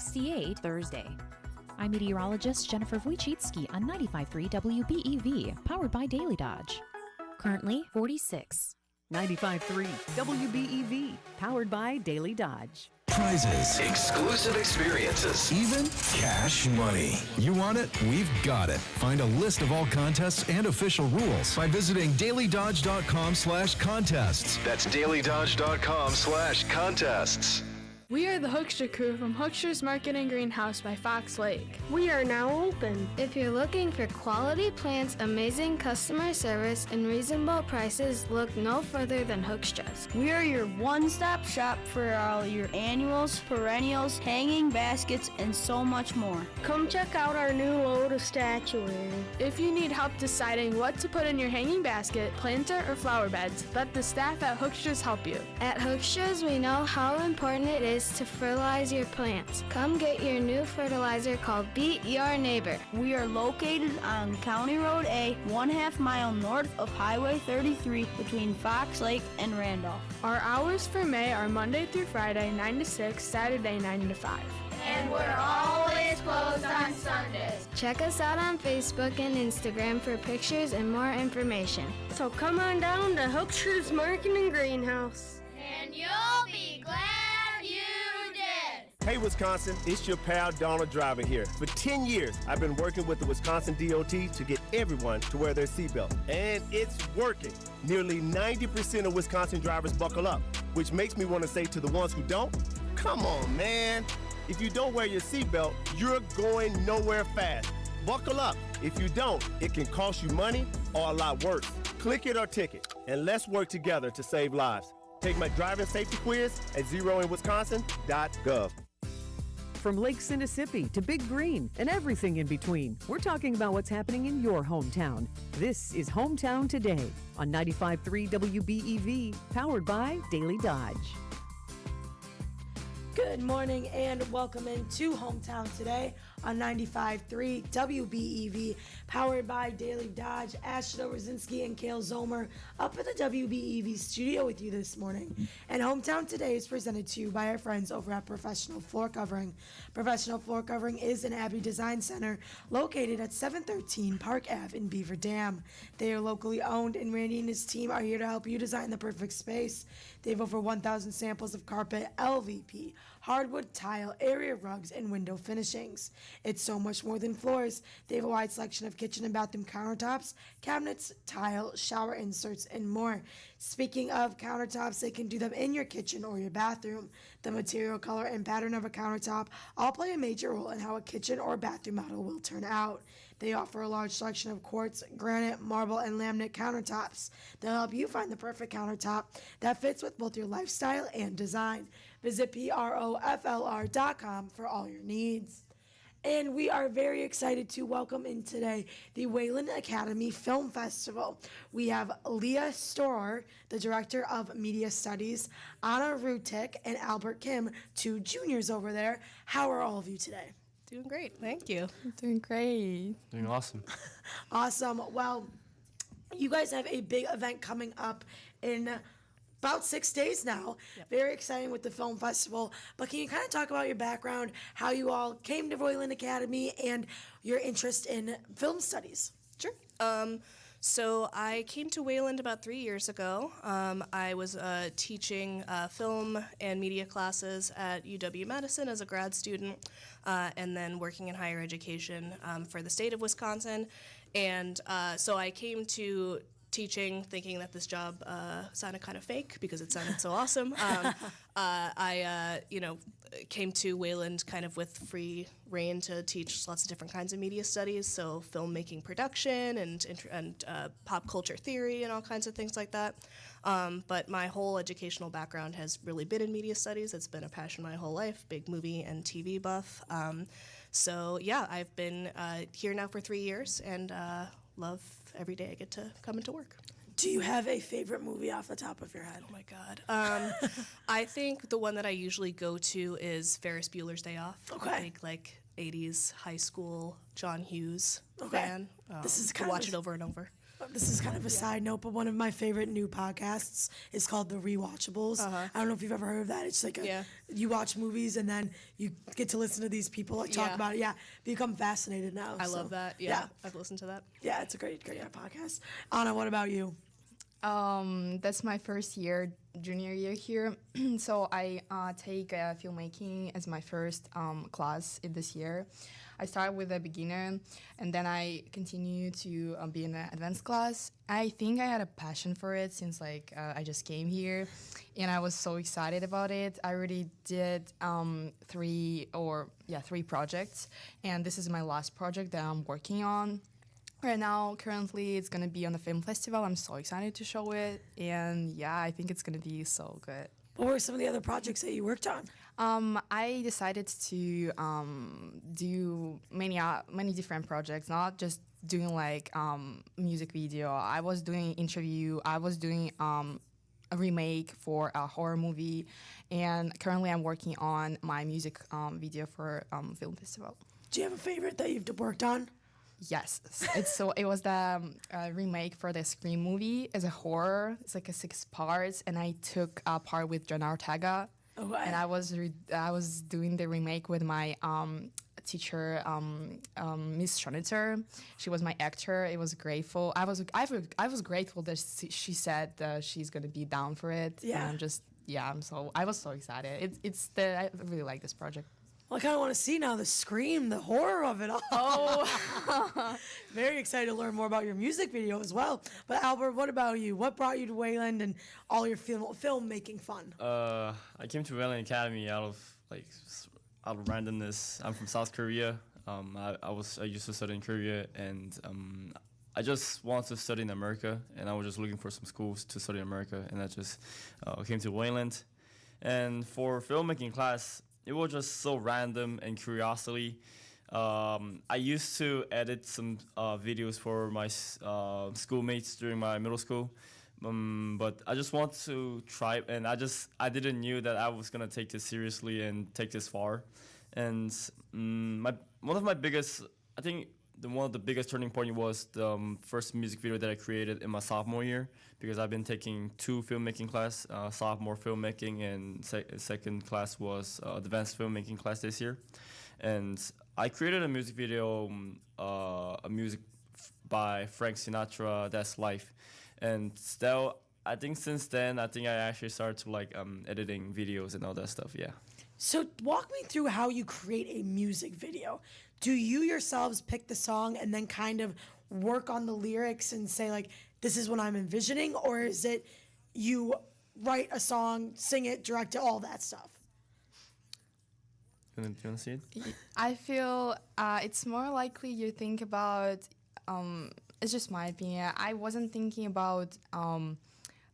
68 Thursday. I'm meteorologist Jennifer Wojcicki on 95.3 WBEV, powered by Daily Dodge. Currently 46. 95.3 WBEV, powered by Daily Dodge. Prizes, exclusive experiences, even cash money. You want it? We've got it. Find a list of all contests and official rules by visiting DailyDodge.com/contests. That's DailyDodge.com/contests. We are the Hoekstra crew from Hoekstra's Market and Greenhouse by Fox Lake. We are now open. If you're looking for quality plants, amazing customer service, and reasonable prices, look no further than Hoekstra's. We are your one-stop shop for all your annuals, perennials, hanging baskets, and so much more. Come check out our new load of statuary. If you need help deciding what to put in your hanging basket, planter, or flower beds, let the staff at Hoekstra's help you. At Hoekstra's, we know how important it is to fertilize your plants. Come get your new fertilizer called Beat Your Neighbor. We are located on County Road A, 1/2 mile north of Highway 33 between Fox Lake and Randolph. Our hours for May are Monday through Friday, 9 to 6, Saturday, 9 to 5. And we're always closed on Sundays. Check us out on Facebook and Instagram for pictures and more information. So come on down to Hoekstra's Market and Greenhouse. And you'll be glad you did. Hey Wisconsin, it's your pal Donald Driver here. For 10 years, I've been working with the Wisconsin DOT to get everyone to wear their seatbelt. And it's working. Nearly 90% of Wisconsin drivers buckle up, which makes me want to say to the ones who don't, come on, man. If you don't wear your seatbelt, you're going nowhere fast. Buckle up. If you don't, it can cost you money or a lot worse. Click it or ticket, and let's work together to save lives. Take my driving safety quiz at zeroinwisconsin.gov. From Lake Mississippi to Big Green and everything in between, we're talking about what's happening in your hometown. This is Hometown Today on 95.3 WBEV, powered by Daily Dodge. Good morning and welcome into Hometown Today on 95.3 WBEV, powered by Daily Dodge. Ashton Rosinski and Kale Zomer up at the WBEV studio with you this morning. And Hometown Today is presented to you by our friends over at Professional Floor Covering. Professional Floor Covering is an Abbey Design Center located at 713 Park Ave in Beaver Dam. They are locally owned, and Randy and his team are here to help you design the perfect space. They have over 1,000 samples of carpet, LVP, hardwood, tile, area rugs, and window finishings. It's so much more than floors. They have a wide selection of kitchen and bathroom countertops, cabinets, tile, shower inserts, and more. Speaking of countertops, they can do them in your kitchen or your bathroom. The material, color, and pattern of a countertop all play a major role in how a kitchen or bathroom model will turn out. They offer a large selection of quartz, granite, marble, and laminate countertops. They'll help you find the perfect countertop that fits with both your lifestyle and design. Visit PROFLR.com for all your needs. And we are very excited to welcome in today the Wayland Academy Film Festival. We have Leah Storer, the Director of Media Studies, Anna Rutik, and Albert Kim, two juniors over there. How are all of you today? Doing great, thank you. Doing great. Doing awesome. Awesome. Well, you guys have a big event coming up in about 6 days now. Yep. Very exciting with the film festival. But can you kind of talk about your background, how you all came to Wayland Academy, and your interest in film studies? Sure. So I came to Wayland about 3 years ago. I was teaching film and media classes at UW-Madison as a grad student, and then working in higher education for the state of Wisconsin. And so I came to teaching thinking that this job sounded kind of fake because it sounded so awesome. I came to Wayland kind of with free reign to teach lots of different kinds of media studies, so filmmaking production and pop culture theory and all kinds of things like that. But my whole educational background has really been in media studies. It's been a passion my whole life, big movie and TV buff. So yeah, I've been here now for 3 years and love every day I get to come into work. Do you have a favorite movie off the top of your head? Oh my God. I think the one that I usually go to is Ferris Bueller's Day Off. Okay. I think like 80s high school John Hughes fan. This is to watch it over and over. This is kind of a side note, but one of my favorite new podcasts is called The Rewatchables. I don't know if you've ever heard of that. It's like you watch movies and then you get to listen to these people like talk about it. Yeah, become fascinated now. I love that. Yeah, I've listened to that. Yeah, it's a great podcast. Anna, what about you? That's my first year, junior year here. So I take filmmaking as my first class in this year. I started with a beginner, and then I continue to be in an advanced class. I think I had a passion for it since I just came here, and I was so excited about it. I already did three projects, and this is my last project that I'm working on. Right now, currently, it's going to be on the film festival. I'm so excited to show it. And yeah, I think it's going to be so good. What were some of the other projects that you worked on? I decided to do many different projects, not just doing music video. I was doing interview. I was doing a remake for a horror movie. And currently, I'm working on my music video for film festival. Do you have a favorite that you've worked on? Yes, it was the remake for the Scream movie as a horror. It's like a 6 parts, and I took a part with John Ortega, and I was doing the remake with my teacher, Miss Schonitzer. She was my actor. It was grateful. I was grateful that she said that she's gonna be down for it. Yeah, and I was so excited. I really like this project. Well, I kind of want to see now the scream, the horror of it all. Oh. Very excited to learn more about your music video as well. But Albert, what about you? What brought you to Wayland and all your filmmaking fun? I came to Wayland Academy out of randomness. I'm from South Korea. I used to study in Korea, and I just wanted to study in America, and I was just looking for some schools to study in America, and I just came to Wayland. And for filmmaking class, it was just so random and curiosity. I used to edit some videos for my schoolmates during my middle school, but I just want to try, and I didn't knew that I was gonna take this seriously and take this far. And one of the biggest turning point was the first music video that I created in my sophomore year, because I've been taking 2 filmmaking class, sophomore filmmaking, and second class was advanced filmmaking class this year. And I created a music video, music by Frank Sinatra, That's Life. And still, I think since then, I actually started to editing videos and all that stuff, yeah. So walk me through how you create a music video. Do you yourselves pick the song and then kind of work on the lyrics and say this is what I'm envisioning, or is it you write a song, sing it, direct it, all that stuff? Do you want to see it? I feel it's more likely you think about, it's just my opinion, I wasn't thinking about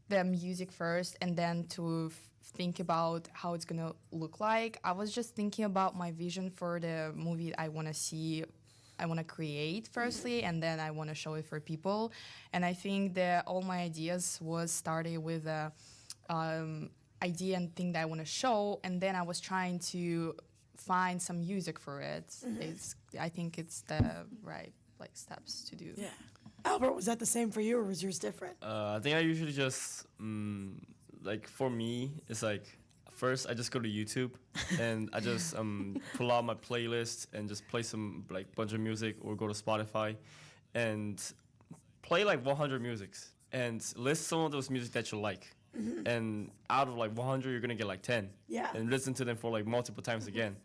the music first and then to think about how it's gonna look like. I was just thinking about my vision for the movie I want to create firstly, and then I want to show it for people. And I think that all my ideas was started with a idea and thing that I want to show, and then I was trying to find some music for it. I think it's the right steps to do. Yeah. Albert, was that the same for you, or was yours different? I think I usually just for me, it's first I just go to YouTube and I just pull out my playlist and just play some bunch of music, or go to Spotify and play 100 musics and list some of those music that you like. And out of 100, you're gonna get 10. Yeah. And listen to them for multiple times again.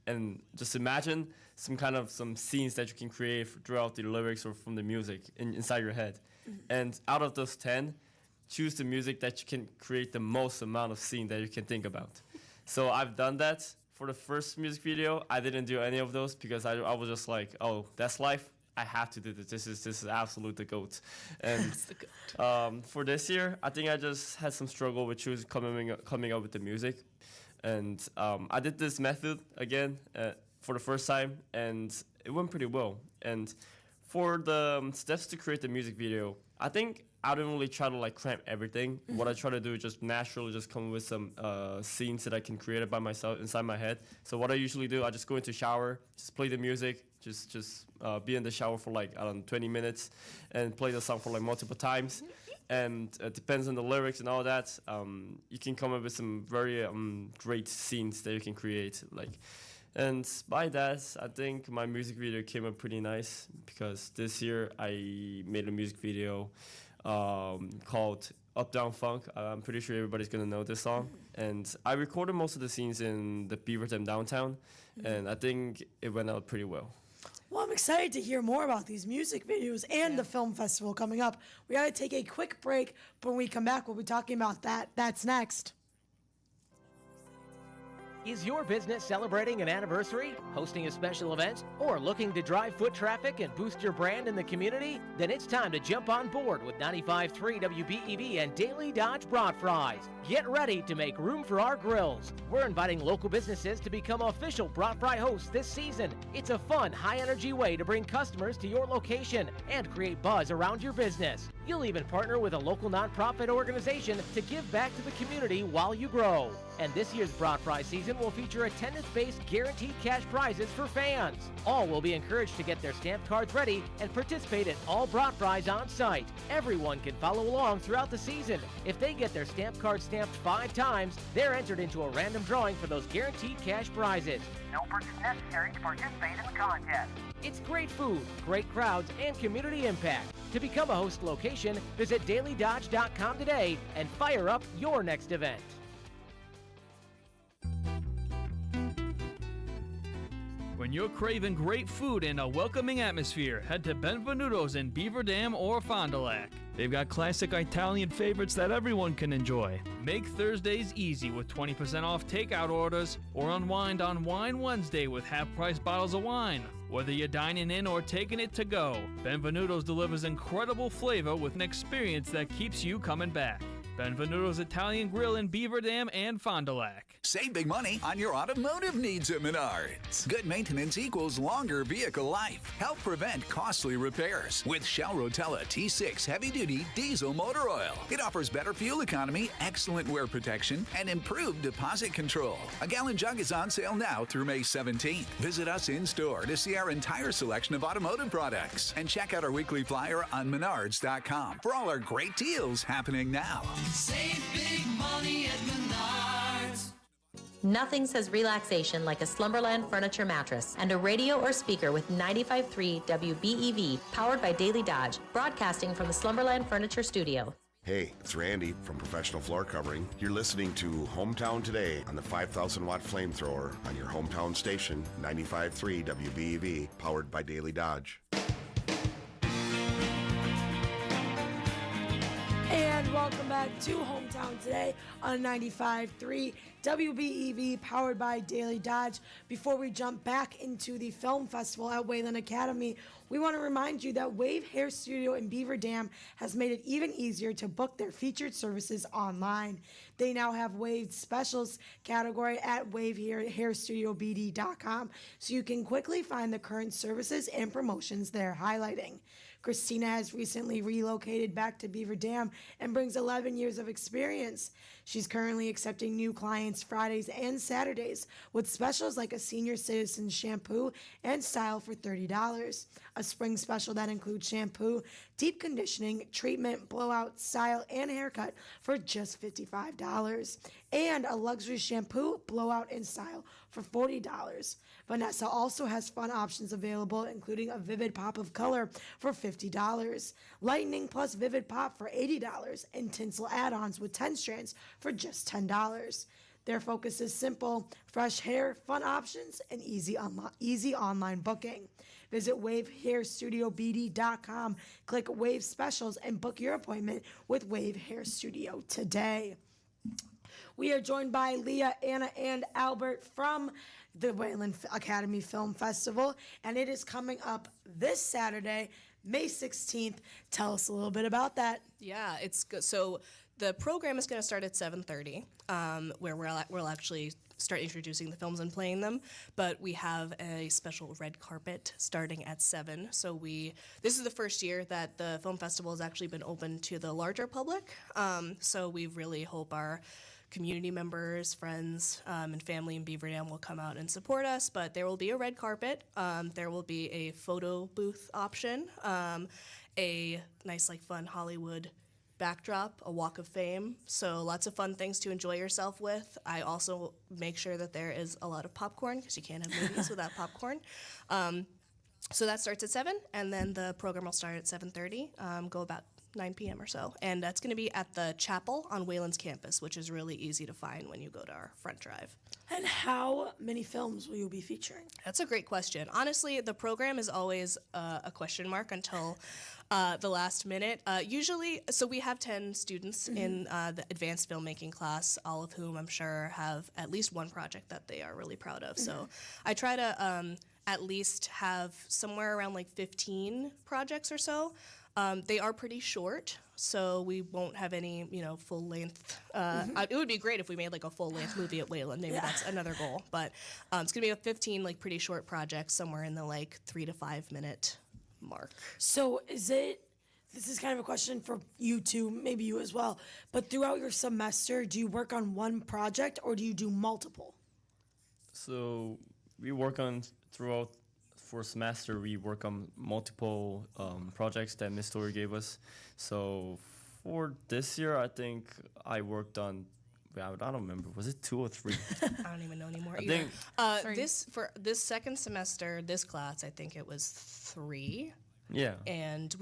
And just imagine some scenes that you can create throughout the lyrics or from the music inside your head. And out of those 10, choose the music that you can create the most amount of scene that you can think about. So I've done that. For the first music video, I didn't do any of those because I was just oh, that's life. I have to do this. This is absolute the GOAT. And for this year, I think I just had some struggle with coming up with the music. And I did this method again for the first time, and it went pretty well. And for the steps to create the music video, I think I don't really try to like cramp everything. What I try to do is just naturally just come with some scenes that I can create it by myself inside my head. So what I usually do, I just go into shower, just play the music, just be in the shower for like, I don't know, 20 minutes and play the song for like multiple times. And it depends on the lyrics and all that. You can come up with some very great scenes that you can create. And by that, I think my music video came up pretty nice because this year I made a music video called Up Down Funk. I'm pretty sure everybody's gonna know this song. And I recorded most of the scenes in the Beaver Dam downtown, and I think it went out pretty well. Well, I'm excited to hear more about these music videos and the film festival coming up. We got to take a quick break, but when we come back, we'll be talking about that. That's next. Is your business celebrating an anniversary, hosting a special event, or looking to drive foot traffic and boost your brand in the community? Then it's time to jump on board with 95.3 WBEV and Daily Dodge Brat Fries. Get ready to make room for our grills. We're inviting local businesses to become official Brat Fry hosts this season. It's a fun, high-energy way to bring customers to your location and create buzz around your business. You'll even partner with a local nonprofit organization to give back to the community while you grow. And this year's Brat Fry season will feature attendance-based guaranteed cash prizes for fans. All will be encouraged to get their stamped cards ready and participate in all Brat Fries on site. Everyone can follow along throughout the season. If they get their stamped card stamped 5 times, they're entered into a random drawing for those guaranteed cash prizes. No purchase necessary to participate in the contest. It's great food, great crowds, and community impact. To become a host location, visit DailyDodge.com today and fire up your next event. When you're craving great food and a welcoming atmosphere, head to Benvenuto's in Beaver Dam or Fond du Lac. They've got classic Italian favorites that everyone can enjoy. Make Thursdays easy with 20% off takeout orders, or unwind on Wine Wednesday with half-price bottles of wine. Whether you're dining in or taking it to go, Benvenuto's delivers incredible flavor with an experience that keeps you coming back. Benvenuto's Italian Grill in Beaver Dam and Fond du Lac. Save big money on your automotive needs at Menards. Good maintenance equals longer vehicle life. Help prevent costly repairs with Shell Rotella T6 heavy-duty diesel motor oil. It offers better fuel economy, excellent wear protection, and improved deposit control. A gallon jug is on sale now through May 17th. Visit us in-store to see our entire selection of automotive products and check out our weekly flyer on Menards.com for all our great deals happening now. Save big money at Menards. Nothing says relaxation like a Slumberland furniture mattress and a radio or speaker with 95.3 WBEV, powered by Daily Dodge, broadcasting from the Slumberland Furniture Studio. Hey, it's Randy from Professional Floor Covering. You're listening to Hometown Today on the 5,000-watt flamethrower on your hometown station, 95.3 WBEV, powered by Daily Dodge. And welcome back to Hometown Today on 95.3 WBEV, powered by Daily Dodge. Before we jump back into the film festival at Wayland Academy, we want to remind you that Wave Hair Studio in Beaver Dam has made it even easier to book their featured services online. They now have Wave Specials category at wavehairstudiobd.com, so you can quickly find the current services and promotions they're highlighting. Christina has recently relocated back to Beaver Dam and brings 11 years of experience. She's currently accepting new clients Fridays and Saturdays with specials like a senior citizen shampoo and style for $30, a spring special that includes shampoo, deep conditioning, treatment, blowout, style, and haircut for just $55, and a luxury shampoo, blowout, and style for $40. Vanessa also has fun options available, including a vivid pop of color for $50, lightning plus vivid pop for $80, and tinsel add-ons with 10 strands for just $10. Their focus is simple: fresh hair, fun options, and easy online booking. Visit wavehairstudiobd.com, click Wave Specials, and book your appointment with Wave Hair Studio today. We are joined by Leah, Anna, and Albert from the Wayland Academy Film Festival, and it is coming up this Saturday, May 16th. Tell us a little bit about that. Yeah, it's good. So The program is going to start at 7:30, where we'll actually start introducing the films and playing them. But we have a special red carpet starting at 7. So this is the first year that the film festival has actually been open to the larger public. So we really hope our community members, friends, and family in Beaver Dam will come out and support us. But there will be a red carpet. There will be a photo booth option, a nice, fun Hollywood backdrop, a walk of fame. So lots of fun things to enjoy yourself with. I also make sure that there is a lot of popcorn because you can't have movies without popcorn. So that starts at 7, and then the program will start at 7:30, go about 9 p.m. or so. And that's going to be at the chapel on Wayland's campus, which is really easy to find when you go to our front drive. And how many films will you be featuring? That's a great question. Honestly, the program is always a question mark until the last minute. Usually, so we have 10 students in the advanced filmmaking class, all of whom I'm sure have at least one project that they are really proud of. So I try to at least have somewhere around 15 projects or so. They are pretty short, so we won't have any, full length. It would be great if we made a full length movie at Wayland. Maybe that's another goal. But it's gonna be 15 pretty short projects, somewhere in the 3 to 5 minute mark. So this is kind of a question for you two, maybe you as well, but throughout your semester, do you work on one project or do you do multiple? So we work on for semester, we work on multiple projects that Miss Story gave us. So for this year, I think I worked on, I don't remember, was it 2 or 3? I don't even know anymore. I think for this second semester, this class, I think it was 3. Yeah. And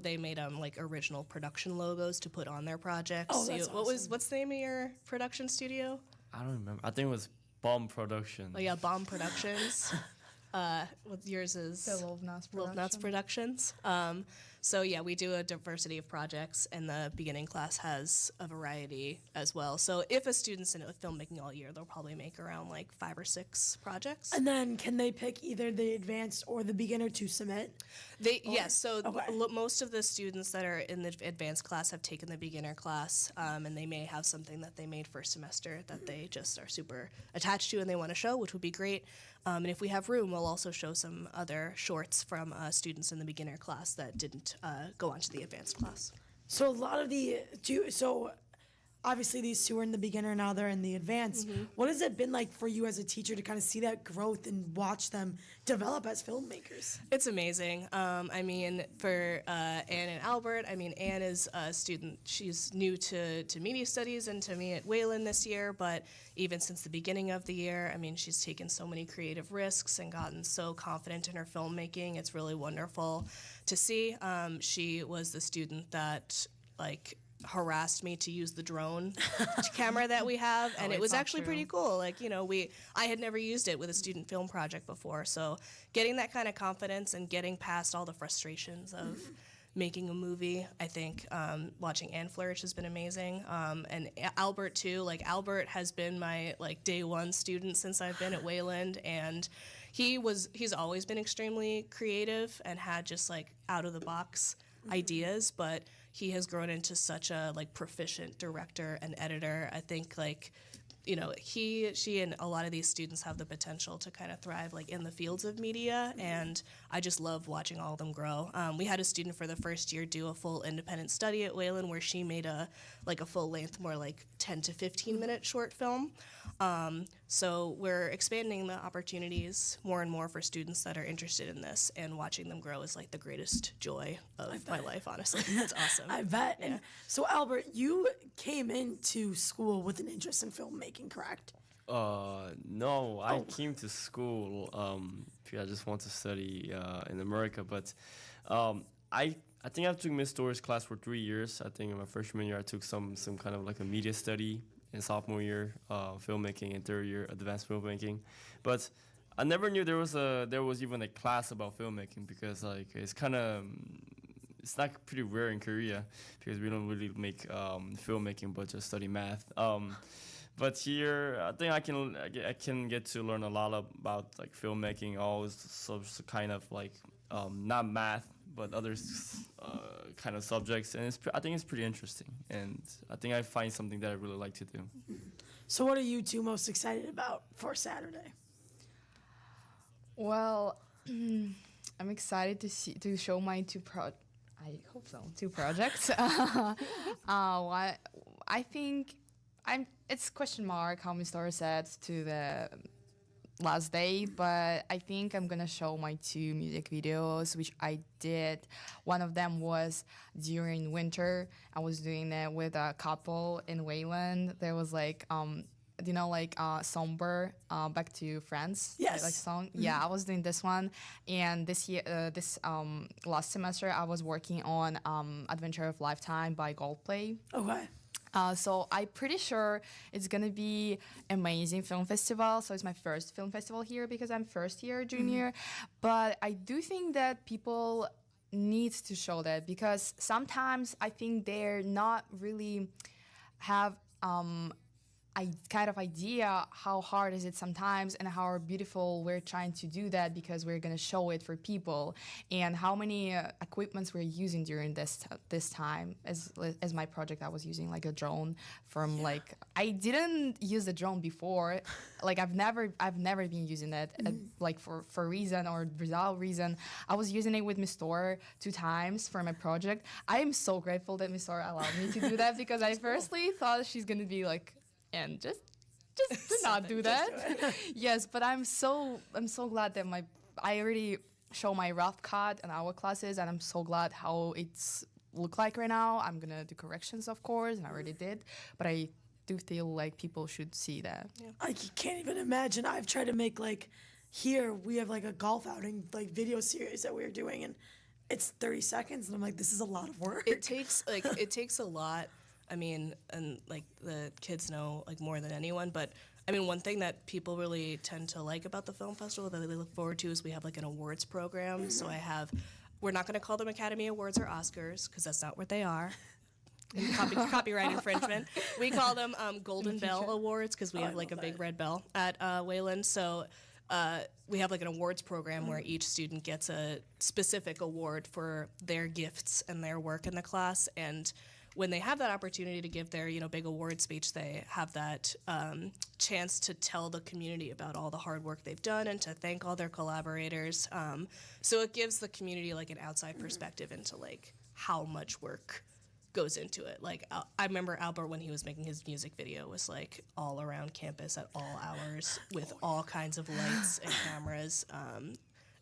they made original production logos to put on their projects. Oh, that's awesome. What's the name of your production studio? I don't remember. I think it was Bomb Productions. Oh yeah, Bomb Productions. What yours is? The Lovnuts Productions. So yeah, we do a diversity of projects, and the beginning class has a variety as well. So if a student's in filmmaking all year, they'll probably make around 5 or 6 projects. And then can they pick either the advanced or the beginner to submit? Yes. So most of the students that are in the advanced class have taken the beginner class, and they may have something that they made first semester that they just are super attached to and they want to show, which would be great. And if we have room, we'll also show some other shorts from students in the beginner class that didn't go on to the advanced class. So a lot of obviously these two are in the beginner, now they're in the advanced. What has it been like for you as a teacher to kind of see that growth and watch them develop as filmmakers? It's amazing. I mean, for Anne and Albert, Anne is a student. She's new to media studies and to me at Wayland this year, but even since the beginning of the year, she's taken so many creative risks and gotten so confident in her filmmaking. It's really wonderful to see. She was the student that, harassed me to use the drone camera that we have, and it was actually pretty cool. I had never used it with a student film project before, so getting that kind of confidence and getting past all the frustrations of making a movie, I think watching Anne flourish has been amazing. And Albert too. Albert has been my day one student since I've been at Wayland, and he's always been extremely creative and had just out of the box ideas, but he has grown into such a proficient director and editor. I think she and a lot of these students have the potential to kind of thrive in the fields of media, and I just love watching all of them grow. We had a student for the first year do a full independent study at Wayland where she made a full length, more 10 to 15 minute short film. So we're expanding the opportunities more and more for students that are interested in this, and watching them grow is the greatest joy of my life, honestly. That's awesome. I bet. Yeah. And so Albert, you came into school with an interest in filmmaking, correct? No, I came to school because I just want to study in America, but I think I took Miss Story's class for 3 years. I think in my freshman year I took some kind of a media study. In sophomore year, filmmaking, and third year, advanced filmmaking. But I never knew there was even a class about filmmaking, because it's not pretty rare in Korea, because we don't really make filmmaking but just study math. But here, I think I can get to learn a lot about filmmaking, all sorts of kind of not math, but others kind of subjects, and I think it's pretty interesting, and I think I find something that I really like to do. So what are you two most excited about for Saturday? Well, I'm excited to show my two projects. I think it's question mark how Miss Laura said to the last day, but I think I'm gonna show my two music videos, which I did. One of them was during winter. I was doing it with a couple in Wayland. There was like Somber, Back to France. Yes. Like song. Yeah, I was doing this one, and this year, last semester, I was working on Adventure of Lifetime by Goldplay. Okay. So I'm pretty sure it's gonna be amazing film festival. So it's my first film festival here because I'm first year junior. But I do think that people need to show that because sometimes I think they're not really have kind of idea how hard is it sometimes and how beautiful we're trying to do that because we're going to show it for people and how many equipments we're using during this time. As my project, I was using like a drone from like I didn't use the drone before, like I've never been using it like for reason or without reason. I was using it with Miss Tor 2 times for my project. I am so grateful that Miss Tor allowed me to do that because I firstly thought she's going to be like, and just not do that. Yes, but I'm so glad that I already show my rough cut in our classes, and I'm so glad how it's look like right now. I'm gonna do corrections, of course, and I already did, but I do feel like people should see that. Yeah. I can't even imagine. I've tried to make like here we have like a golf outing like video series that we're doing, and it's 30 seconds, and I'm like, this is a lot of work. It takes a lot. I mean, and like the kids know like more than anyone, but I mean, one thing that people really tend to like about the film festival that they look forward to is we have like an awards program. So we're not going to call them Academy Awards or Oscars because that's not what they are. Copyright infringement. We call them Golden Bell Awards because we have like a big red bell at Wayland. So we have like an awards program where each student gets a specific award for their gifts and their work in the class, and when they have that opportunity to give their, big award speech, they have that chance to tell the community about all the hard work they've done and to thank all their collaborators. So it gives the community like an outside perspective into like how much work goes into it. Like I remember Albert when he was making his music video was like all around campus at all hours with all kinds of lights and cameras,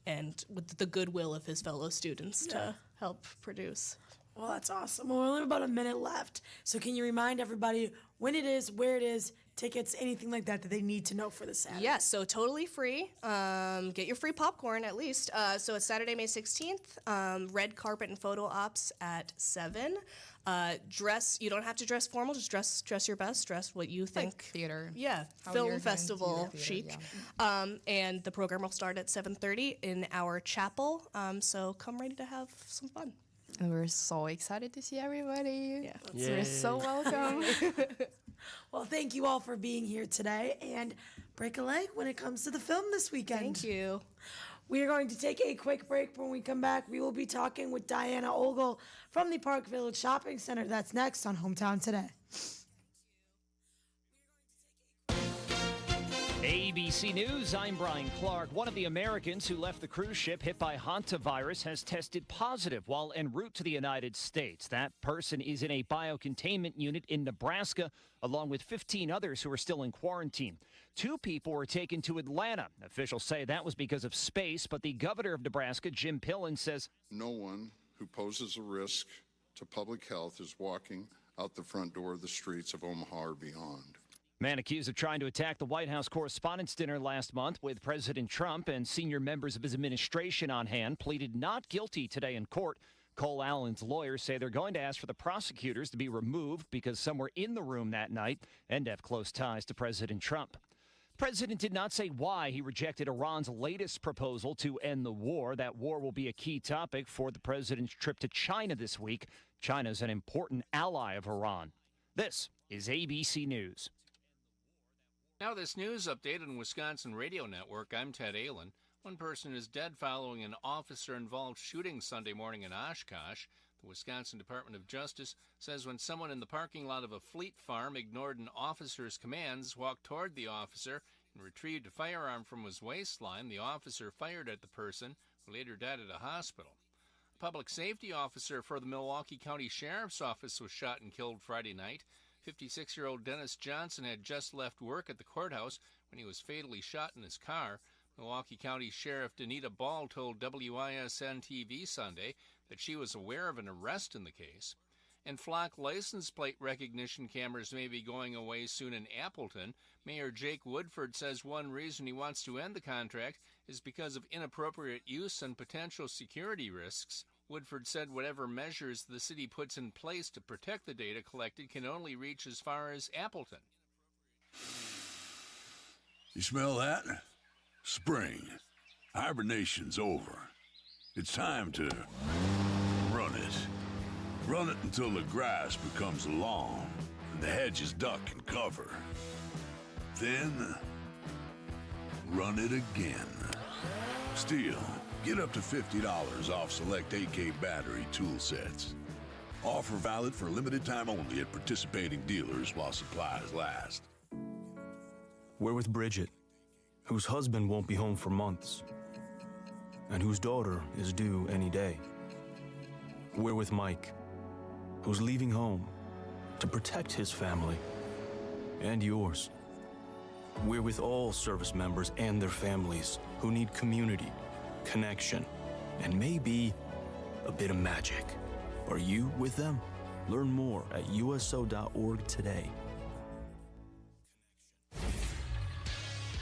and with the goodwill of his fellow students to help produce. Well, that's awesome. Well, we only have about a minute left. So can you remind everybody when it is, where it is, tickets, anything like that they need to know for the Saturday? Yes, so totally free. Get your free popcorn at least. So it's Saturday, May 16th. Red carpet and photo ops at 7. You don't have to dress formal, just dress your best, dress what you think. Like theater. Yeah, film festival chic. Yeah. And the program will start at 7:30 in our chapel. So come ready to have some fun. And we're so excited to see everybody. Yeah. You're so welcome. Well, thank you all for being here today, and break a leg when it comes to the film this weekend. Thank you. We are going to take a quick break. When we come back, we will be talking with Diana Ogle from the Park Village Shopping Center. That's next on Hometown Today. ABC News, I'm Brian Clark. One of the Americans who left the cruise ship hit by hantavirus has tested positive while en route to the United States. That person is in a biocontainment unit in Nebraska, along with 15 others who are still in quarantine. 2 people were taken to Atlanta. Officials say that was because of space, but the governor of Nebraska, Jim Pillen, says no one who poses a risk to public health is walking out the front door of the streets of Omaha or beyond. Man accused of trying to attack the White House Correspondents' Dinner last month with President Trump and senior members of his administration on hand pleaded not guilty today in court. Cole Allen's lawyers say they're going to ask for the prosecutors to be removed because some were in the room that night and have close ties to President Trump. The president did not say why he rejected Iran's latest proposal to end the war. That war will be a key topic for the president's trip to China this week. China is an important ally of Iran. This is ABC News. Now this news update on Wisconsin Radio Network. I'm Ted Aylen. One person is dead following an officer-involved shooting Sunday morning in Oshkosh. The Wisconsin Department of Justice says when someone in the parking lot of a Fleet farm ignored an officer's commands, walked toward the officer, and retrieved a firearm from his waistline, the officer fired at the person, who later died at a hospital. A public safety officer for the Milwaukee County Sheriff's Office was shot and killed Friday night. 56-year-old Dennis Johnson had just left work at the courthouse when he was fatally shot in his car. Milwaukee County Sheriff Danita Ball told WISN-TV Sunday that she was aware of an arrest in the case. And flock license plate recognition cameras may be going away soon in Appleton. Mayor Jake Woodford says one reason he wants to end the contract is because of inappropriate use and potential security risks. Woodford said whatever measures the city puts in place to protect the data collected can only reach as far as Appleton. You smell that? Spring. Hibernation's over. It's time to run it. Run it until the grass becomes long and the hedges duck and cover. Then, run it again. Still, get up to $50 off select AK battery tool sets. Offer valid for limited time only at participating dealers while supplies last. We're with Bridget, whose husband won't be home for months, and whose daughter is due any day. We're with Mike, who's leaving home to protect his family and yours. We're with all service members and their families who need community, connection, and maybe a bit of magic. Are you with them? Learn more at uso.org today.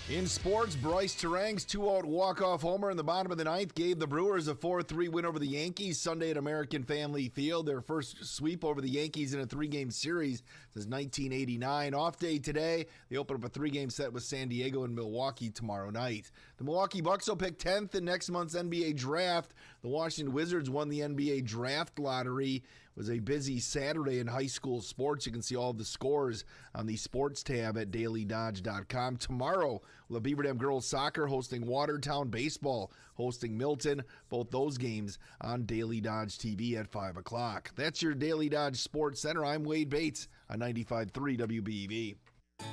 In sports, Bryce Terang's 2-out walk-off homer in the bottom of the ninth gave the Brewers a 4-3 win over the Yankees Sunday at American Family Field, their first sweep over the Yankees in a 3-game series since 1989. Off day today, they open up a 3-game set with San Diego and Milwaukee tomorrow night. The Milwaukee Bucks will pick 10th in next month's NBA draft. The Washington Wizards won the NBA draft lottery. It was a busy Saturday in high school sports. You can see all of the scores on the sports tab at DailyDodge.com. Tomorrow, we'll have Beaver Dam girls soccer hosting Watertown, baseball hosting Milton. Both those games on Daily Dodge TV at 5 o'clock. That's your Daily Dodge Sports Center. I'm Wade Bates on 95.3 WBEV.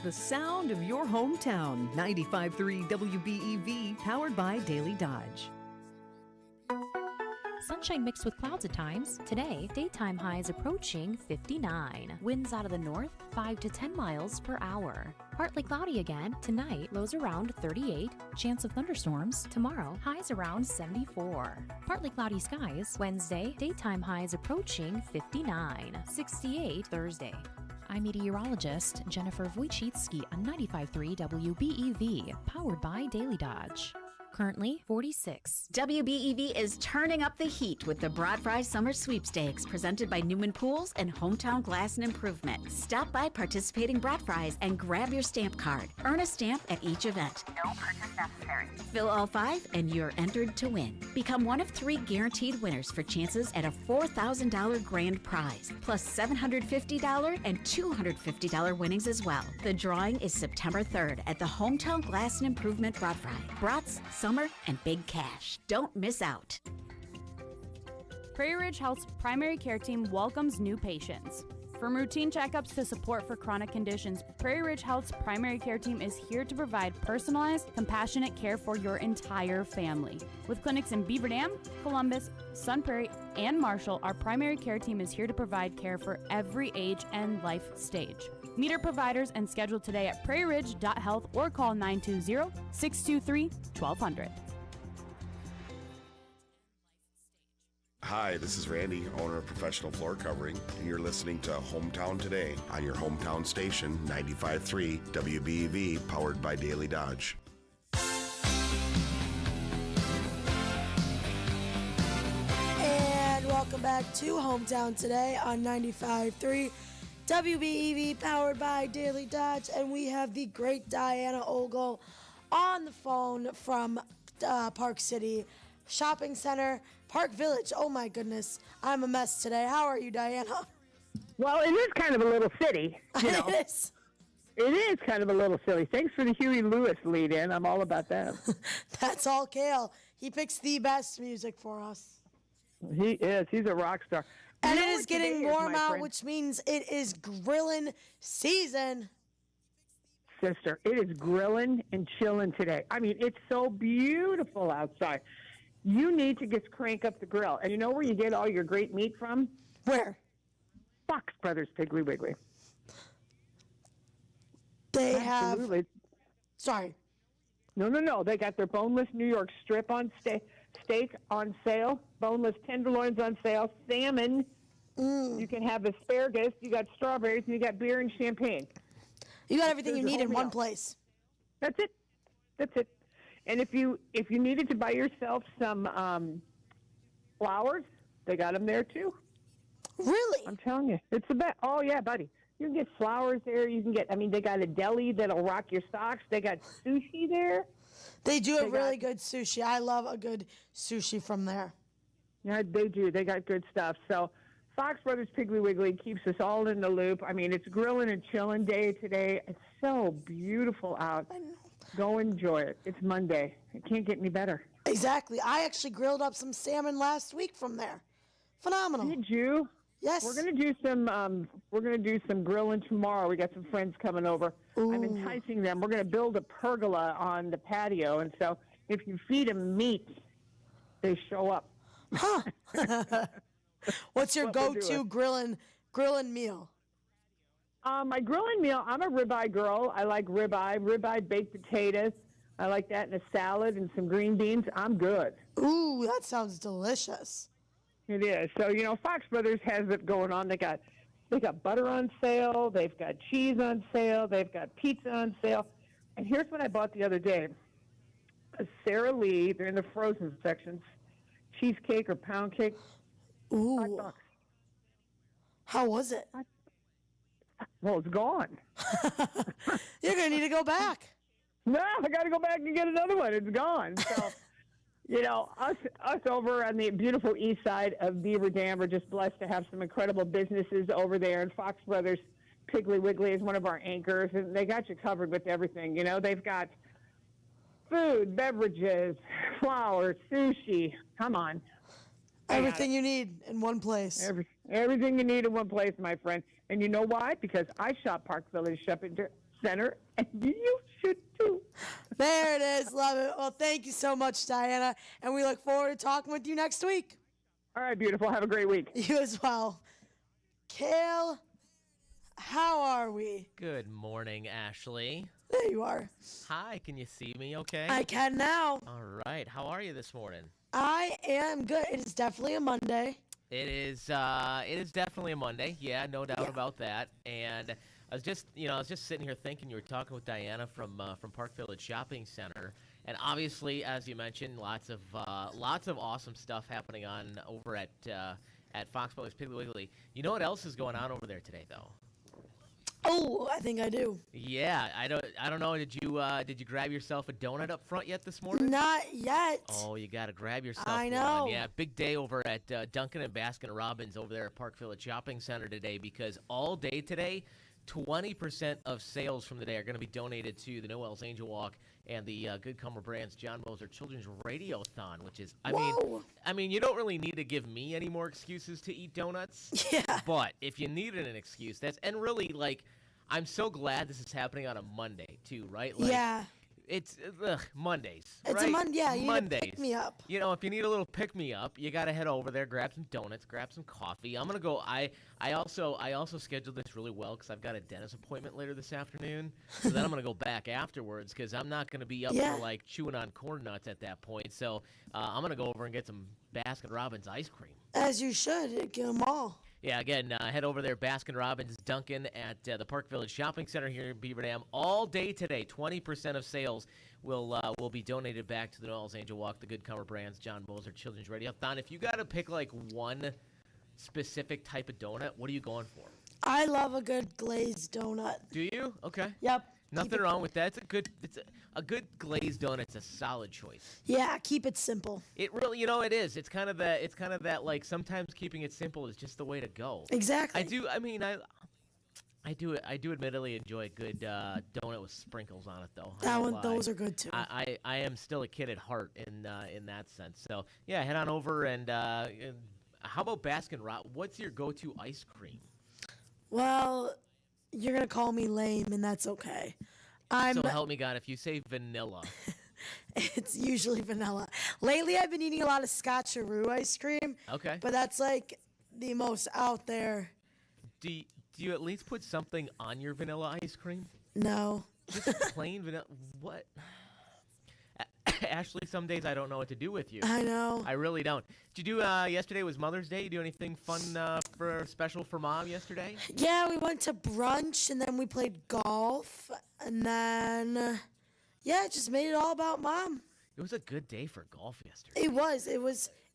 The sound of your hometown. 95.3 WBEV, powered by Daily Dodge. Sunshine mixed with clouds at times. Today, daytime highs approaching 59. Winds out of the north, 5 to 10 miles per hour. Partly cloudy again. Tonight, lows around 38. Chance of thunderstorms. Tomorrow, highs around 74. Partly cloudy skies. Wednesday, daytime highs approaching 59. 68 Thursday. I'm meteorologist Jennifer Wojcicki on 95.3 WBEV, powered by Daily Dodge. Currently 46. WBEV is turning up the heat with the Broad Fry Summer Sweepstakes presented by Newman Pools and Hometown Glass and Improvement. Stop by participating Broad Fries and grab your stamp card. Earn a stamp at each event. No purchase necessary. Fill all 5 and you're entered to win. Become one of 3 guaranteed winners for chances at a $4,000 grand prize, plus $750 and $250 winnings as well. The drawing is September 3rd at the Hometown Glass and Improvement Broad Fry. Brats, summer, and big cash. Don't miss out. Prairie Ridge Health's primary care team welcomes new patients. From routine checkups to support for chronic conditions, Prairie Ridge Health's primary care team is here to provide personalized, compassionate care for your entire family. With clinics in Beaver Dam, Columbus, Sun Prairie, and Marshall, our primary care team is here to provide care for every age and life stage. Meet our providers and schedule today at prairieridge.health or call 920-623-1200. Hi, this is Randy, owner of Professional Floor Covering, and you're listening to Hometown Today on your hometown station, 95.3 WBEV, powered by Daily Dodge. And welcome back to Hometown Today on 95.3 WBEV, powered by Daily Dodge. And we have the great Diana Ogle on the phone from Park City Shopping Center, Park Village. Oh my goodness, I'm a mess today. How are you, Diana? Well, it is kind of a little city, you know. It is. It is kind of a little silly. Thanks for the Huey Lewis lead in. I'm all about that. That's all Kale. He picks the best music for us. He is. He's a rock star. And You it know is what today getting is, warm my out, friend? which means it is grilling season. Sister, it is grilling and chilling today. I mean, it's so beautiful outside. You need to just crank up the grill. And you know where you get all your great meat from? Where? Fox Brothers Piggly Wiggly. They Absolutely. have. Sorry. No. They got their boneless New York strip on steak on sale, boneless tenderloins on sale, salmon. You can have asparagus. You got strawberries, and you got beer and champagne. You got everything you There's your need in whole one meal. place. That's it. That's it. And if you needed to buy yourself some flowers, they got them there too. Really? I'm telling you, it's the best. Oh yeah, buddy. You can get flowers there. You can get. I mean, they got a deli that'll rock your socks. They got sushi there. They do have really good sushi. I love a good sushi from there. Yeah, they do. They got good stuff. So, Fox Brothers Piggly Wiggly keeps us all in the loop. I mean, it's grilling and chilling day today. It's so beautiful out. Go enjoy it. It's Monday. It can't get any better. Exactly. I actually grilled up some salmon last week from there. Phenomenal. Did you? Yes. We're gonna do some. We're gonna do some grilling tomorrow. We got some friends coming over. I'm enticing them. We're gonna build a pergola on the patio, and so if you feed them meat, they show up. Huh. What's your What we're go-to doing. grilling meal? My grilling meal. I'm a ribeye girl. I like ribeye baked potatoes. I like that in a salad and some green beans. I'm good. Ooh, that sounds delicious. It is. So, you know, Fox Brothers has it going on. They got butter on sale. They've got cheese on sale. They've got pizza on sale. And here's what I bought the other day. A Sara Lee, they're in the frozen sections, cheesecake or pound cake. Ooh. $5. How was it? Well, it's gone. You're going to need to go back. No, I got to go back and get another one. It's gone. So, you know, us over on the beautiful east side of Beaver Dam are just blessed to have some incredible businesses over there. And Fox Brothers Piggly Wiggly is one of our anchors, and they got you covered with everything. You know, they've got food, beverages, flowers, sushi. Come on. Everything you need in one place. Everything you need in one place, my friend. And you know why? Because I shop Park Village Shopping Center, and you should too. There it is. Love it. Well, thank you so much, Diana. And we look forward to talking with you next week. All right, beautiful. Have a great week. You as well. Kale, how are we? Good morning, Ashley. There you are. Hi, can you see me okay? I can now. All right, how are you this morning? I am good. It is definitely a Monday. It is definitely a Monday. Yeah, no doubt about that. And I was just sitting here thinking you were talking with Diana from Park Village Shopping Center, and obviously, as you mentioned, lots of awesome stuff happening on over at Fox Brothers Piggly Wiggly. You know what else is going on over there today, though? Oh, I think I do. Yeah, I don't know. Did you grab yourself a donut up front yet this morning? Not yet. Oh, you got to grab yourself I know. one. Yeah, big day over at Dunkin' and Baskin Robbins over there at Park Village Shopping Center today, because all day today, 20% of sales from the day are going to be donated to the Noel's Angel Walk and the Good Comer Brands John Moser Children's Radiothon, which is, I mean, you don't really need to give me any more excuses to eat donuts. Yeah. But if you needed an excuse, and really, like, I'm so glad this is happening on a Monday too, right? Like, yeah. It's Mondays. It's right? a Monday. Yeah, you Mondays. need to pick me up. You know, if you need a little pick me up, you got to head over there, grab some donuts, grab some coffee. I'm gonna go. I also scheduled this really well because I've got a dentist appointment later this afternoon. So then I'm gonna go back afterwards because I'm not gonna be up for like chewing on corn nuts at that point. So I'm gonna go over and get some Baskin Robbins ice cream. As you should. Get them all. Yeah, again, head over there, Baskin Robbins, Dunkin' at the Park Village Shopping Center here in Beaver Dam. All day today, 20% of sales will be donated back to the Noel's Angel Walk, the Good Comer Brands, John Moser Children's Radiothon. If you got to pick like one specific type of donut, what are you going for? I love a good glazed donut. Do you? Okay. Yep. Nothing wrong with that. It's a good glazed donut's a solid choice. Yeah, keep it simple. It really, it is. It's kind of that like sometimes keeping it simple is just the way to go. Exactly. I do admittedly enjoy a good donut with sprinkles on it, though. Those are good too. I am still a kid at heart in that sense. So yeah, head on over and how about Baskin Robbins? What's your go-to ice cream? Well, you're gonna call me lame, and that's okay. So help me God, if you say vanilla. It's usually vanilla. Lately, I've been eating a lot of Scotcheroo ice cream. Okay. But that's like the most out there. Do you at least put something on your vanilla ice cream? No. Just plain vanilla. What? Ashley, some days I don't know what to do with you. I know. I really don't. Did you do, yesterday was Mother's Day. You do anything fun special for Mom yesterday? Yeah, we went to brunch, and then we played golf, and then, just made it all about Mom. It was a good day for golf yesterday.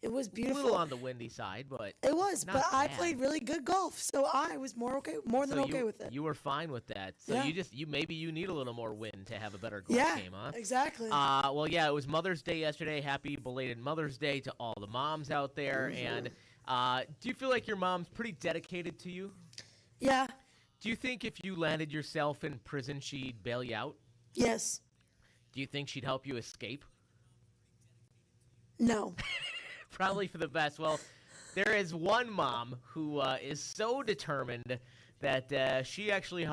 It was beautiful. A little on the windy side, but it was. But I bad. played really good golf, so I was more than okay with it. You were fine with that. So Yeah. you need a little more wind to have a better golf game, huh? Exactly. Well, yeah, it was Mother's Day yesterday. Happy belated Mother's Day to all the moms out there. Mm-hmm. And do you feel like your mom's pretty dedicated to you? Yeah. Do you think if you landed yourself in prison, she'd bail you out? Yes. Do you think she'd help you escape? No. Probably for the best. Well, there is one mom who is so determined that she actually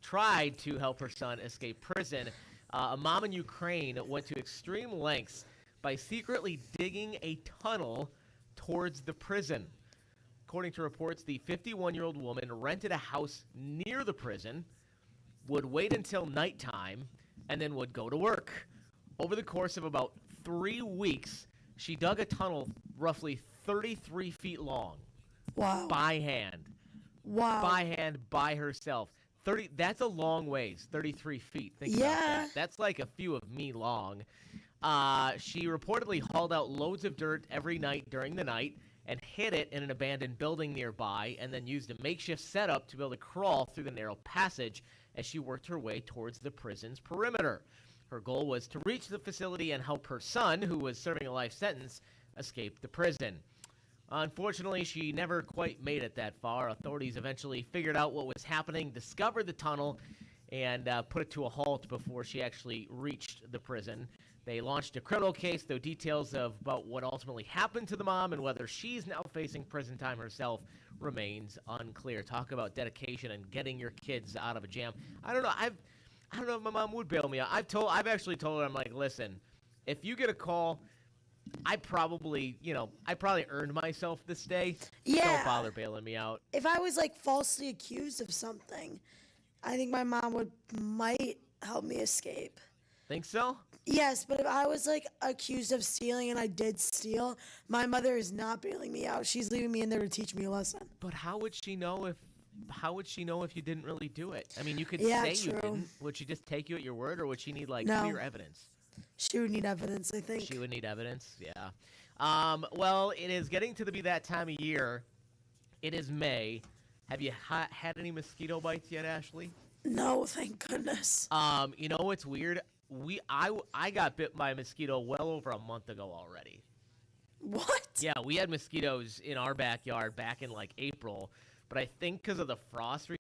tried to help her son escape prison. A mom in Ukraine went to extreme lengths by secretly digging a tunnel towards the prison. According to reports, the 51-year-old woman rented a house near the prison, would wait until nighttime, and then would go to work. Over the course of about 3 weeks, she dug a tunnel roughly 33 feet long. Wow. By hand. Wow. By hand, by herself. That's a long ways, 33 feet. Think about that. That's like a few of me long. She reportedly hauled out loads of dirt every night during the night and hid it in an abandoned building nearby, and then used a makeshift setup to be able to crawl through the narrow passage as she worked her way towards the prison's perimeter. Her goal was to reach the facility and help her son, who was serving a life sentence, escape the prison. Unfortunately, she never quite made it that far. Authorities eventually figured out what was happening, discovered the tunnel, and put it to a halt before she actually reached the prison. They launched a criminal case, though details about what ultimately happened to the mom and whether she's now facing prison time herself remains unclear. Talk about dedication and getting your kids out of a jam. I don't know. I don't know if my mom would bail me out. I've actually told her, I'm like, listen, if you get a call, I probably earned myself this day. Yeah. Don't bother bailing me out. If I was like falsely accused of something, I think my mom might help me escape. Think so? Yes, but if I was like accused of stealing and I did steal, my mother is not bailing me out. She's leaving me in there to teach me a lesson. But how would she know if you didn't really do it? I mean, you could Yeah, say true. you didn't. Would she just take you at your word, or would she need No. clear evidence? She would need evidence, I think. She would need evidence, yeah. Well, it is getting to be that time of year. It is May. Have you had any mosquito bites yet, Ashley? No, thank goodness. You know what's weird? I got bit by a mosquito well over a month ago already. What? Yeah, we had mosquitoes in our backyard back in April, but I think because of the frost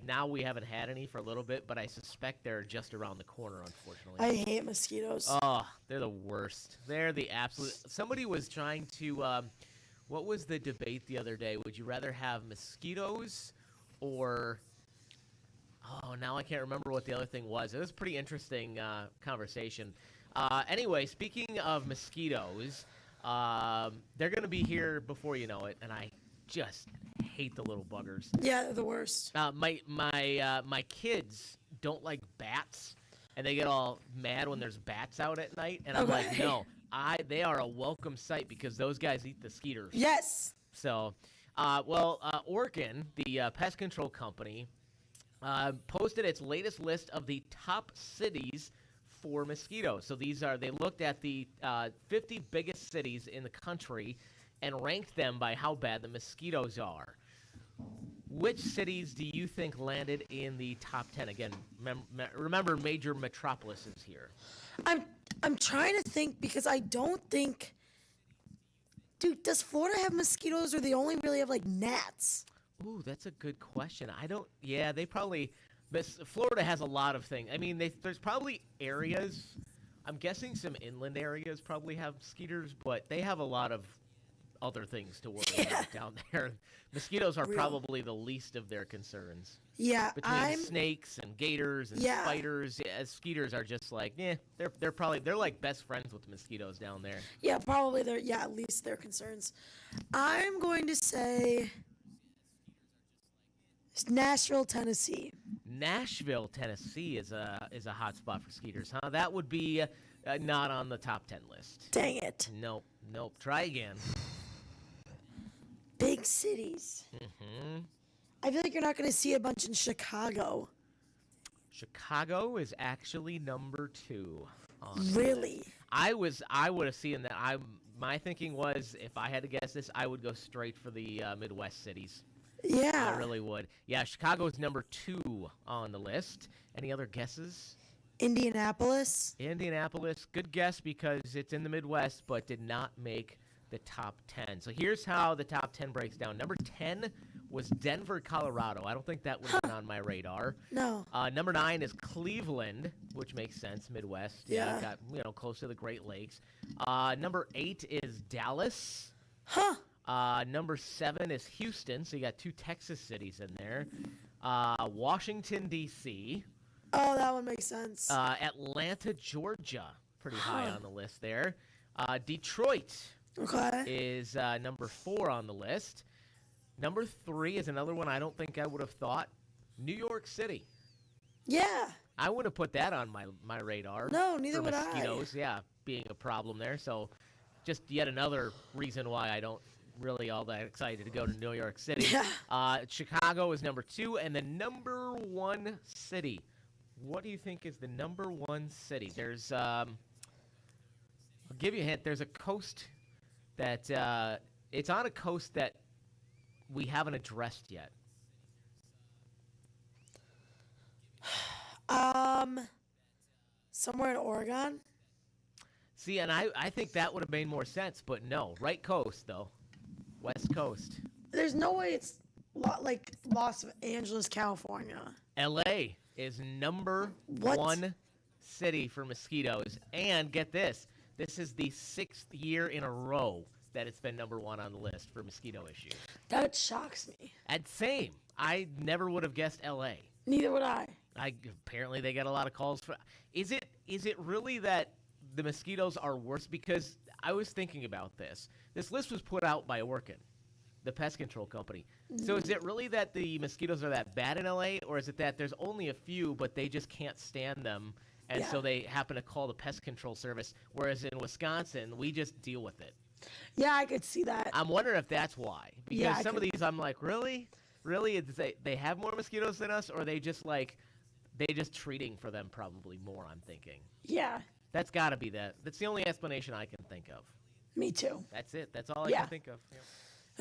now we haven't had any for a little bit, but I suspect they're just around the corner, unfortunately. I hate mosquitoes. Oh, they're the worst. They're the absolute. Somebody was trying to. What was the debate the other day? Would you rather have mosquitoes or? Oh, now I can't remember what the other thing was. It was a pretty interesting conversation. Anyway, speaking of mosquitoes, they're going to be here before you know it, and I just hate the little buggers. Yeah, they're the worst. My kids don't like bats, and they get all mad when there's bats out at night, and I'm like, no, they are a welcome sight because those guys eat the skeeters. Yes. So, Orkin, the pest control company, posted its latest list of the top cities for mosquitoes. So they looked at the 50 biggest cities in the country and ranked them by how bad the mosquitoes are. Which cities do you think landed in the top 10? Again, remember major metropolises here. I'm trying to think because I don't think. Dude, does Florida have mosquitoes or they only really have gnats? Ooh, that's a good question. Yeah, they probably, Florida has a lot of things. I mean, there's probably areas, I'm guessing some inland areas probably have mosquitoes, but they have a lot of other things to worry about down there. Mosquitoes are probably the least of their concerns. Yeah, between snakes and gators and spiders, mosquitoes are just like, they're like best friends with the mosquitoes down there. Yeah, probably at least their concerns. I'm going to say Nashville, Tennessee. Nashville, Tennessee is a hot spot for mosquitoes, huh? That would be not on the top 10 list. Dang it. Nope. Try again. Big cities. Mm-hmm. I feel like you're not going to see a bunch in Chicago. Chicago is actually number 2. Really? I would have seen that. My thinking was, if I had to guess this, I would go straight for the Midwest cities. Yeah. I really would. Yeah, Chicago is number 2 on the list. Any other guesses? Indianapolis. Good guess because it's in the Midwest, but did not make the top 10. So here's how the top 10 breaks down. Number 10 was Denver, Colorado. I don't think that would have been on my radar. No. Number 9 is Cleveland, which makes sense, Midwest. Yeah. Got, close to the Great Lakes. Number 8 is Dallas. Huh. Number 7 is Houston, so you got 2 Texas cities in there. Washington, D.C. Oh, that one makes sense. Atlanta, Georgia, pretty high on the list there. Detroit is number 4 on the list. Number 3 is another one I don't think I would have thought. New York City. Yeah. I wouldn't have put that on my radar. No, neither would mosquitoes, being a problem there. So just yet another reason why I don't really all that excited to go to New York City. Yeah. Chicago is number 2, and the number 1 city. What do you think is the number 1 city? There's, I'll give you a hint. There's a coast that, it's on a coast that we haven't addressed yet. Somewhere in Oregon? See, and I think that would have made more sense, but no. Right coast, though. West Coast. There's no way it's like Los Angeles, California. L.A. is number 1 city for mosquitoes. And get this. This is the 6th year in a row that it's been number 1 on the list for mosquito issues. That shocks me. And same. I never would have guessed L.A. Neither would I. Apparently they get a lot of calls for. Is it really that the mosquitoes are worse? Because I was thinking about this. This list was put out by Orkin, the pest control company. So is it really that the mosquitoes are that bad in LA, or is it that there's only a few, but they just can't stand them, and so they happen to call the pest control service, whereas in Wisconsin, we just deal with it? Yeah, I could see that. I'm wondering if that's why. Because some of these, I'm like, really? Really? They have more mosquitoes than us, or they just treating for them probably more, I'm thinking. Yeah. That's got to be that. That's the only explanation I can think of. Me too. That's it. That's all I can think of. Yeah.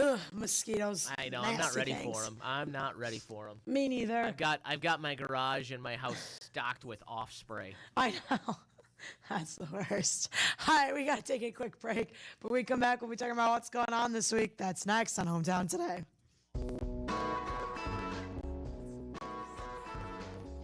Ugh, mosquitoes. I know. I'm not ready for them. I'm not ready for them. Me neither. I've got my garage and my house stocked with off spray. I know. That's the worst. All right, we got to take a quick break. But when we come back, we'll be talking about what's going on this week. That's next on Hometown Today.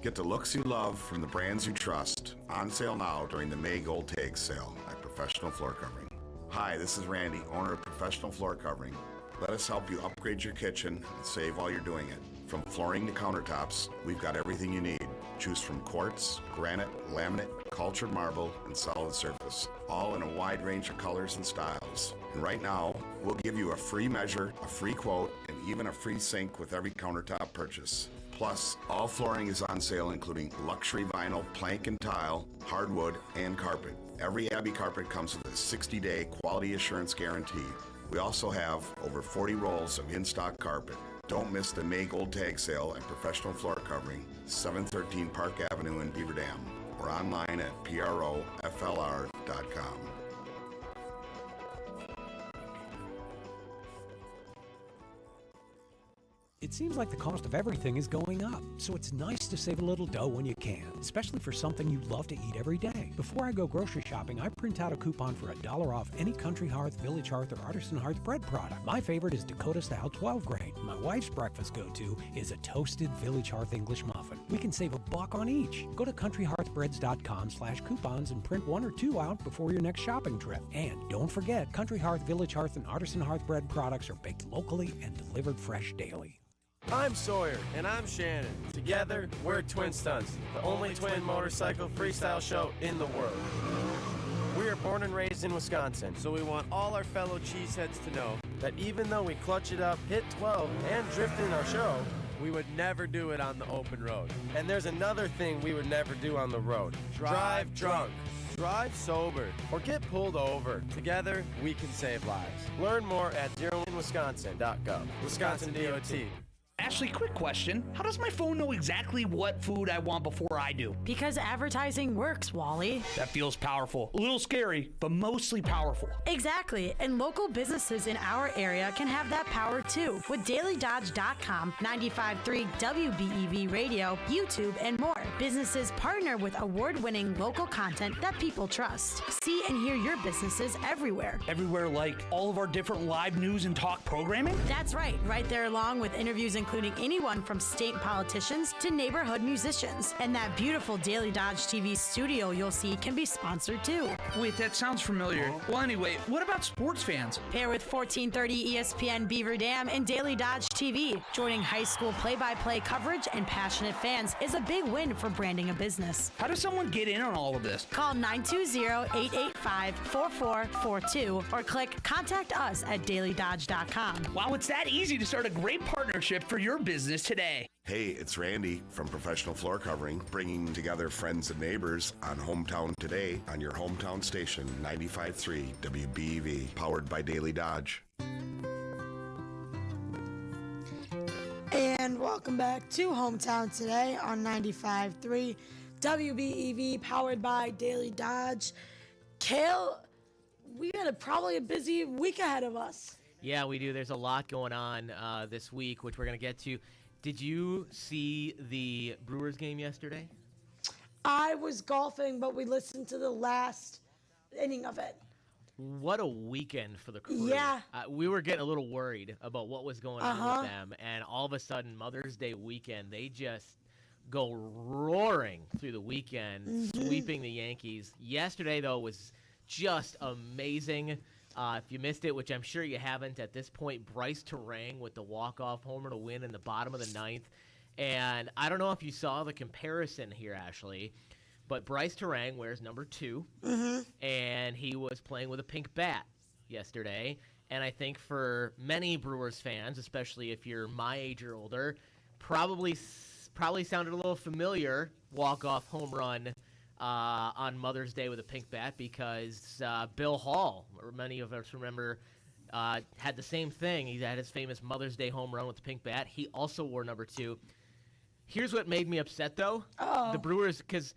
Get the looks you love from the brands you trust. On sale now during the May Gold Tag Sale at Professional Floor Covering. Hi, this is Randy, owner of Professional Floor Covering. Let us help you upgrade your kitchen and save while you're doing it. From flooring to countertops, we've got everything you need. Choose from quartz, granite, laminate, cultured marble, and solid surface. All in a wide range of colors and styles. And right now, we'll give you a free measure, a free quote, and even a free sink with every countertop purchase. Plus, all flooring is on sale, including luxury vinyl, plank and tile, hardwood, and carpet. Every Abbey carpet comes with a 60-day quality assurance guarantee. We also have over 40 rolls of in-stock carpet. Don't miss the May Gold Tag Sale at Professional Floor Covering, 713 Park Avenue in Beaver Dam, or online at proflr.com. It seems like the cost of everything is going up, so it's nice to save a little dough when you can, especially for something you love to eat every day. Before I go grocery shopping, I print out a coupon for $1 off any Country Hearth, Village Hearth, or Artisan Hearth bread product. My favorite is Dakota Style 12 grain. My wife's breakfast go-to is a toasted Village Hearth English muffin. We can save $1 on each. Go to countryhearthbreads.com/coupons and print 1 or 2 out before your next shopping trip. And don't forget, Country Hearth, Village Hearth, and Artisan Hearth Bread products are baked locally and delivered fresh daily. I'm Sawyer, and I'm Shannon. Together, we're Twin Stunts, the only twin motorcycle freestyle show in the world. We are born and raised in Wisconsin, so we want all our fellow cheeseheads to know that even though we clutch it up, hit 12, and drift in our show, we would never do it on the open road. And there's another thing we would never do on the road. Drive drunk. Drive sober or get pulled over. Together, we can save lives. Learn more at zeroinwisconsin.gov. Wisconsin DOT. Ashley, quick question. How does my phone know exactly what food I want before I do? Because advertising works, Wally. That feels powerful. A little scary, but mostly powerful. Exactly, and local businesses in our area can have that power too. With DailyDodge.com, 95.3 WBEV Radio, YouTube, and more. Businesses partner with award-winning local content that people trust. See and hear your businesses everywhere. Everywhere, like all of our different live news and talk programming? That's right there along with interviews including anyone from state politicians to neighborhood musicians. And that beautiful Daily Dodge TV studio you'll see can be sponsored too. Wait, that sounds familiar. Well, anyway, what about sports fans? Pair with 1430 ESPN Beaver Dam and Daily Dodge TV. Joining high school play-by-play coverage and passionate fans is a big win for branding a business. How does someone get in on all of this? Call 920-885-4442 or click Contact Us at DailyDodge.com. Wow, it's that easy to start a great partnership for your business today. Hey, it's Randy from Professional Floor Covering, bringing together friends and neighbors on Hometown Today on your hometown station, 95.3 WBEV, powered by Daily Dodge. And welcome back to Hometown Today on 95.3 WBEV, powered by Daily Dodge. Kale, we got probably a busy week ahead of us. Yeah, we do. There's a lot going on this week, which we're going to get to. Did you see the Brewers game yesterday? I was golfing, but we listened to the last inning of it. What a weekend for the crew. Yeah. We were getting a little worried about what was going on with them, and all of a sudden, Mother's Day weekend, they just go roaring through the weekend, sweeping the Yankees. Yesterday, though, was just amazing. If you missed it, which I'm sure you haven't at this point, Bryce Terang with the walk-off homer to win in the bottom of the ninth. And I don't know if you saw the comparison here, Ashley, but Bryce Terang wears number 2, and he was playing with a pink bat yesterday. And I think for many Brewers fans, especially if you're my age or older, probably sounded a little familiar, walk-off home run on Mother's Day with a pink bat, because Bill Hall, or many of us remember, had the same thing. He had his famous Mother's Day home run with the pink bat. He also wore number 2. Here's what made me upset, though. The Brewers, because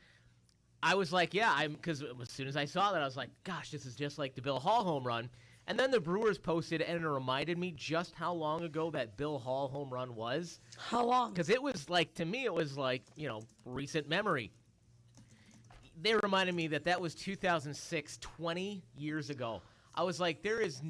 I was like, because as soon as I saw that, I was like, gosh, this is just like the Bill Hall home run. And then the Brewers posted, and it reminded me just how long ago that Bill Hall home run was. How long? Because it was like, to me, it was like, recent memory. They reminded me that was 2006, 20 years ago. I was like, there is,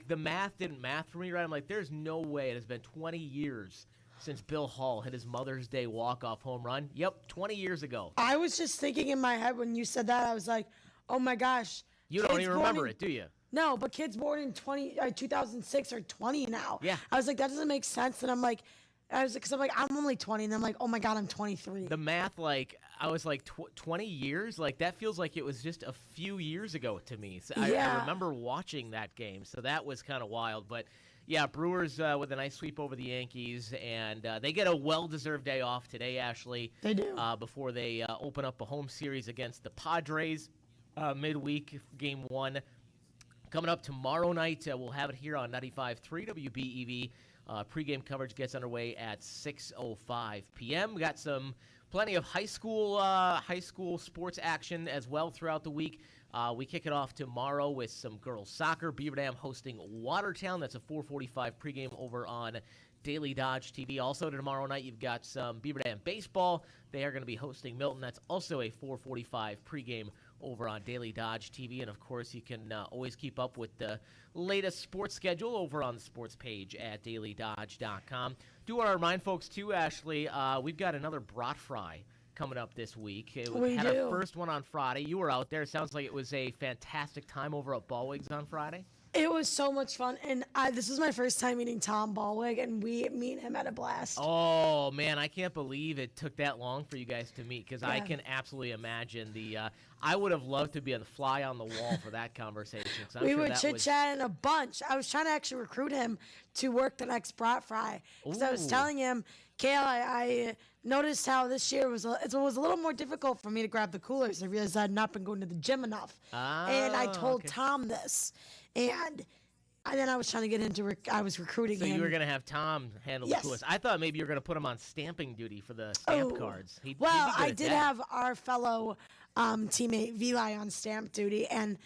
the math didn't math for me, right? I'm like, there's no way it has been 20 years since Bill Hall hit his Mother's Day walk-off home run. Yep, 20 years ago. I was just thinking in my head when you said that, I was like, oh my gosh. You don't even remember it, do you? No, but kids born in 2006 are 20 now. Yeah. I was like, that doesn't make sense. And I'm like, because I'm like, I'm only 20. And I'm like, oh my God, I'm 23. The math, I was like, 20 years? That feels like it was just a few years ago to me. So I remember watching that game. So that was kind of wild. But yeah, Brewers with a nice sweep over the Yankees. And they get a well-deserved day off today, Ashley. They do. Before they open up a home series against the Padres. Midweek, game 1. Coming up tomorrow night, we'll have it here on 95.3 WBEV. Pregame coverage gets underway at 6:05 p.m. We got plenty of high school sports action as well throughout the week. We kick it off tomorrow with some girls soccer. Beaver Dam hosting Watertown. That's a 4:45 pregame over on Daily Dodge TV. Also tomorrow night, you've got some Beaver Dam baseball. They are going to be hosting Milton. That's also a 4:45 pregame over on Daily Dodge TV. And, of course, you can always keep up with the latest sports schedule over on the sports page at dailydodge.com. Do want to remind folks, too, Ashley, we've got another brat fry coming up this week. We had our first one on Friday. You were out there. It sounds like it was a fantastic time over at Ballwigs on Friday. It was so much fun, and this was my first time meeting Tom Ballwig, and me and him had a blast. Oh, man, I can't believe it took that long for you guys to meet, because I can absolutely imagine I would have loved to be a fly on the wall for that conversation. We were chit-chatting a bunch. I was trying to actually recruit him to work the next Brat Fry, because I was telling him, Kale, I noticed how this year was a little more difficult for me to grab the coolers. I realized I had not been going to the gym enough, and I told Tom this. And then I was trying to get into I was recruiting him. So you were going to have Tom handle the coolest. I thought maybe you were going to put him on stamping duty for the stamp cards. I did have our fellow teammate Vili on stamp duty, and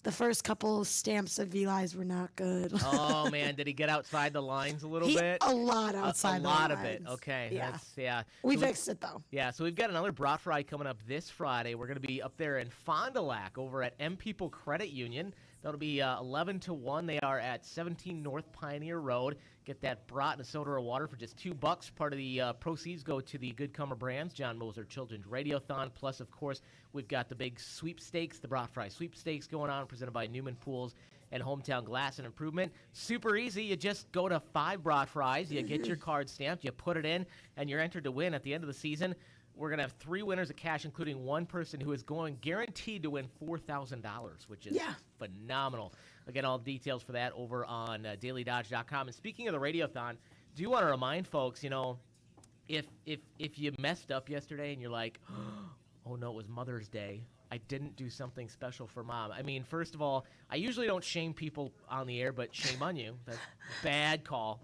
the first couple of stamps of Vili's were not good. Oh, man. Did he get outside the lines a little bit? A lot outside the lines. A lot of it. Okay. Yeah. We fixed it, though. Yeah, so we've got another Brat Fry coming up this Friday. We're going to be up there in Fond du Lac over at M People Credit Union. That'll be 11 to 1. They are at 17 North Pioneer Road. Get that brat and a soda or water for just $2. Part of the proceeds go to the Good Comer Brands, John Moser Children's Radiothon. Plus, of course, we've got the big sweepstakes, the Brat Fry sweepstakes going on, presented by Newman Pools and Hometown Glass and Improvement. Super easy. You just go to 5 Brat Fries. You get your card stamped. You put it in, and you're entered to win at the end of the season. We're going to have 3 winners of cash, including one person who is going guaranteed to win $4,000, which is phenomenal. Again, all the details for that over on DailyDodge.com. And speaking of the Radiothon, do you want to remind folks, if you messed up yesterday and you're like, oh, no, it was Mother's Day, I didn't do something special for Mom. I mean, first of all, I usually don't shame people on the air, but shame on you. That's bad call.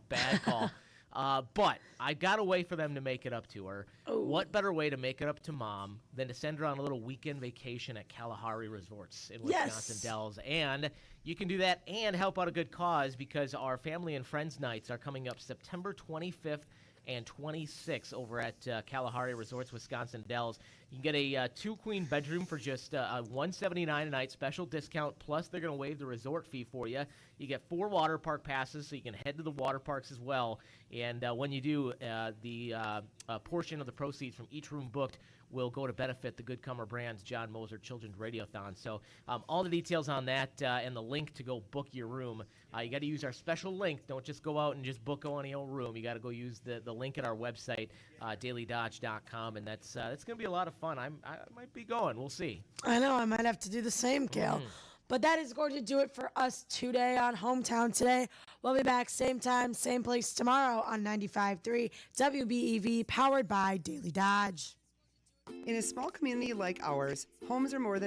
But I got a way for them to make it up to her. Oh. What better way to make it up to Mom than to send her on a little weekend vacation at Kalahari Resorts in Wisconsin Dells? And you can do that and help out a good cause, because our Family and Friends Nights are coming up September 25th and 26th over at Kalahari Resorts, Wisconsin Dells. You can get a 2-queen bedroom for just $179 a night, special discount, plus they're going to waive the resort fee for you. You get 4 water park passes, so you can head to the water parks as well. And when you do, the portion of the proceeds from each room booked will go to benefit the Good Comer Brands John Moser Children's Radiothon. So all the details on that and the link to go book your room. You got to use our special link. Don't just go out and just book any old room. You got to go use the link at our website, dailydodge.com, and that's going to be a lot of fun. I might be going. We'll see. I know. I might have to do the same, Kale. But that is going to do it for us today on Hometown Today. We'll be back same time, same place tomorrow on 95.3 WBEV, powered by Daily Dodge. In a small community like ours, homes are more than